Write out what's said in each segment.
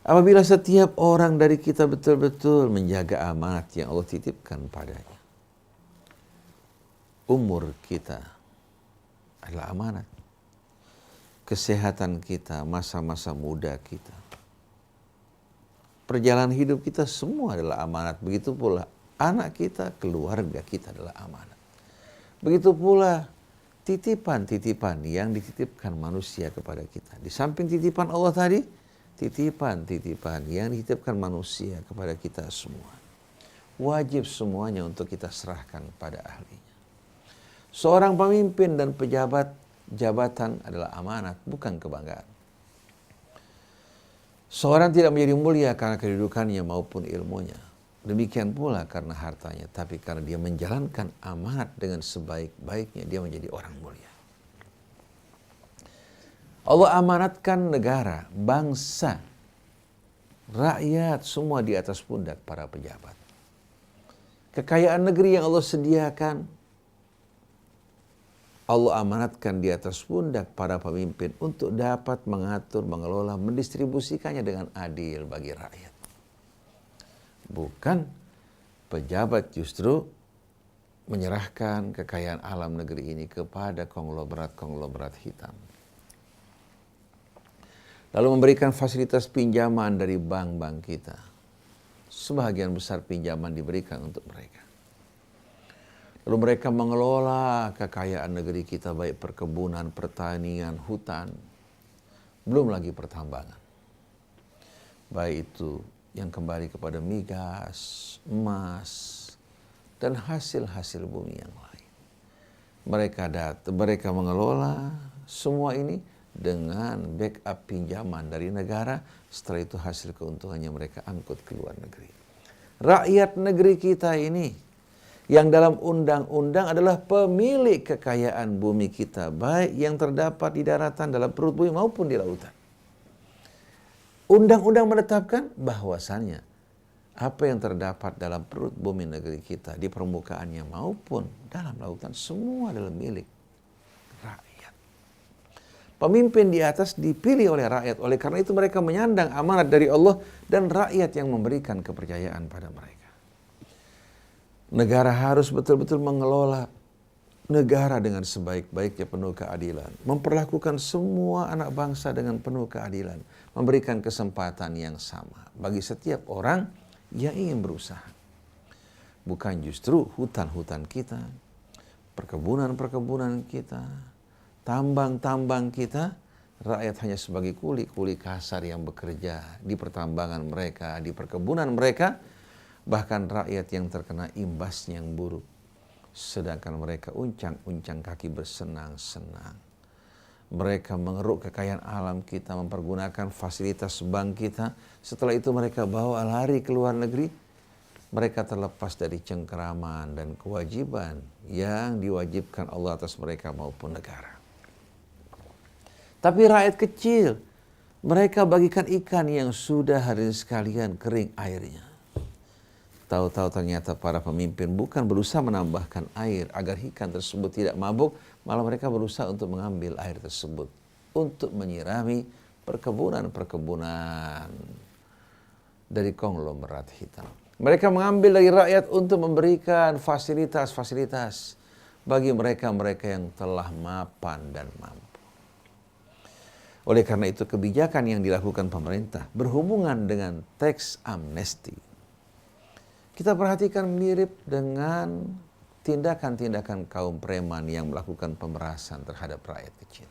Apabila setiap orang dari kita betul-betul menjaga amanat yang Allah titipkan padanya. Umur kita adalah amanat. Kesehatan kita, masa-masa muda kita. Perjalanan hidup kita semua adalah amanat. Begitu pula anak kita, keluarga kita adalah amanat. Begitu pula titipan-titipan yang dititipkan manusia kepada kita. Di samping titipan Allah tadi, titipan-titipan yang dititipkan manusia kepada kita semua. Wajib semuanya untuk kita serahkan pada ahlinya. Seorang pemimpin dan pejabat jabatan adalah amanat, bukan kebanggaan. Seorang tidak menjadi mulia karena kedudukannya maupun ilmunya. Demikian pula karena hartanya, tapi karena dia menjalankan amanat dengan sebaik-baiknya, dia menjadi orang mulia. Allah amanatkan negara, bangsa, rakyat, semua di atas pundak para pejabat. Kekayaan negeri yang Allah sediakan, Allah amanatkan di atas pundak para pemimpin untuk dapat mengatur, mengelola, mendistribusikannya dengan adil bagi rakyat. Bukan pejabat justru menyerahkan kekayaan alam negeri ini kepada konglomerat-konglomerat hitam. Lalu memberikan fasilitas pinjaman dari bank-bank kita. Sebagian besar pinjaman diberikan untuk mereka. Lalu mereka mengelola kekayaan negeri kita, baik perkebunan, pertanian, hutan, belum lagi pertambangan. Baik itu yang kembali kepada migas, emas, dan hasil-hasil bumi yang lain. Mereka mengelola semua ini dengan backup pinjaman dari negara. Setelah itu hasil keuntungannya mereka angkut ke luar negeri. Rakyat negeri kita ini yang dalam undang-undang adalah pemilik kekayaan bumi kita, baik yang terdapat di daratan, dalam perut bumi maupun di lautan. Undang-undang menetapkan bahwasannya apa yang terdapat dalam perut bumi negeri kita, di permukaannya maupun dalam lautan, semua adalah milik rakyat. Pemimpin di atas dipilih oleh rakyat, oleh karena itu mereka menyandang amanat dari Allah dan rakyat yang memberikan kepercayaan pada mereka. Negara harus betul-betul mengelola negara dengan sebaik-baiknya, penuh keadilan. Memperlakukan semua anak bangsa dengan penuh keadilan. Memberikan kesempatan yang sama bagi setiap orang yang ingin berusaha. Bukan justru hutan-hutan kita, perkebunan-perkebunan kita, tambang-tambang kita, rakyat hanya sebagai kuli-kuli kasar yang bekerja di pertambangan mereka, di perkebunan mereka. Bahkan rakyat yang terkena imbasnya yang buruk. Sedangkan mereka uncang-uncang kaki bersenang-senang. Mereka mengeruk kekayaan alam kita, mempergunakan fasilitas bank kita. Setelah itu mereka bawa lari ke luar negeri. Mereka terlepas dari cengkeraman dan kewajiban yang diwajibkan Allah atas mereka maupun negara. Tapi rakyat kecil, mereka bagikan ikan yang sudah hari sekalian kering airnya. Tahu-tahu ternyata para pemimpin bukan berusaha menambahkan air agar ikan tersebut tidak mabuk, malah mereka berusaha untuk mengambil air tersebut untuk menyirami perkebunan-perkebunan dari konglomerat hitam. Mereka mengambil dari rakyat untuk memberikan fasilitas-fasilitas bagi mereka-mereka yang telah mapan dan mampu. Oleh karena itu kebijakan yang dilakukan pemerintah berhubungan dengan tax amnesty, kita perhatikan mirip dengan tindakan-tindakan kaum preman yang melakukan pemerasan terhadap rakyat kecil.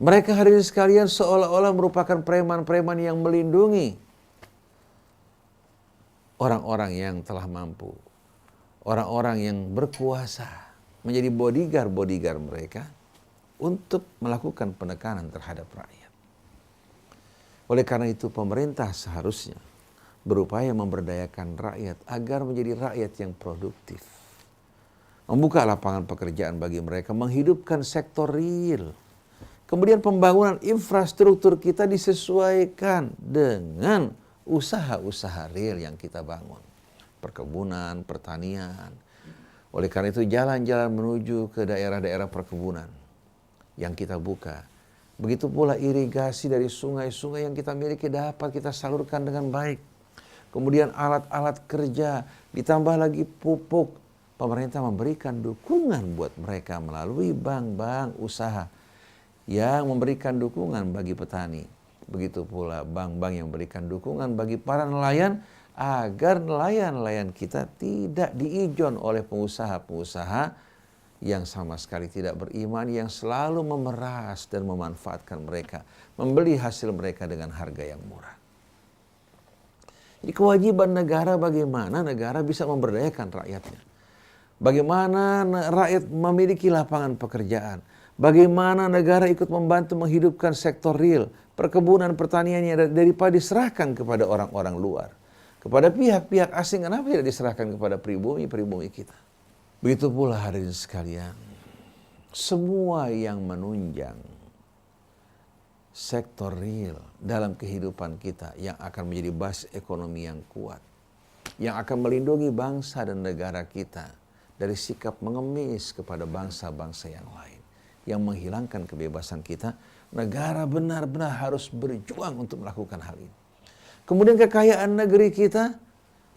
Mereka hari ini sekalian seolah-olah merupakan preman-preman yang melindungi orang-orang yang telah mampu, orang-orang yang berkuasa, menjadi bodyguard-bodyguard mereka untuk melakukan penekanan terhadap rakyat. Oleh karena itu pemerintah seharusnya berupaya memberdayakan rakyat agar menjadi rakyat yang produktif. Membuka lapangan pekerjaan bagi mereka, menghidupkan sektor real. Kemudian pembangunan infrastruktur kita disesuaikan dengan usaha-usaha real yang kita bangun. Perkebunan, pertanian. Oleh karena itu jalan-jalan menuju ke daerah-daerah perkebunan yang kita buka Begitu pula irigasi dari sungai-sungai yang kita miliki dapat kita salurkan dengan baik. Kemudian alat-alat kerja, ditambah lagi pupuk. Pemerintah memberikan dukungan buat mereka melalui bank-bank usaha yang memberikan dukungan bagi petani. Begitu pula bank-bank yang memberikan dukungan bagi para nelayan agar nelayan-nelayan kita tidak diijon oleh pengusaha-pengusaha yang sama sekali tidak beriman, yang selalu memeras dan memanfaatkan mereka, membeli hasil mereka dengan harga yang murah. Jadi kewajiban negara, bagaimana negara bisa memberdayakan rakyatnya. Bagaimana rakyat memiliki lapangan pekerjaan. Bagaimana negara ikut membantu menghidupkan sektor real, perkebunan, pertaniannya, daripada diserahkan kepada orang-orang luar. Kepada pihak-pihak asing, kenapa tidak diserahkan kepada pribumi-pribumi kita? Begitu pula hadirin sekalian, semua yang menunjang sektor real dalam kehidupan kita yang akan menjadi basis ekonomi yang kuat, yang akan melindungi bangsa dan negara kita dari sikap mengemis kepada bangsa-bangsa yang lain, yang menghilangkan kebebasan kita, negara benar-benar harus berjuang untuk melakukan hal ini. Kemudian kekayaan negeri kita,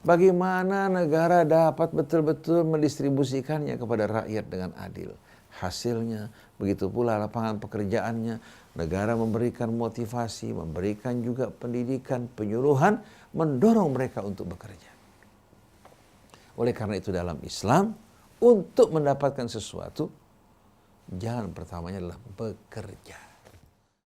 bagaimana negara dapat betul-betul mendistribusikannya kepada rakyat dengan adil. Hasilnya, begitu pula lapangan pekerjaannya, negara memberikan motivasi, memberikan juga pendidikan, penyuluhan, mendorong mereka untuk bekerja. Oleh karena itu dalam Islam, untuk mendapatkan sesuatu, jalan pertamanya adalah bekerja.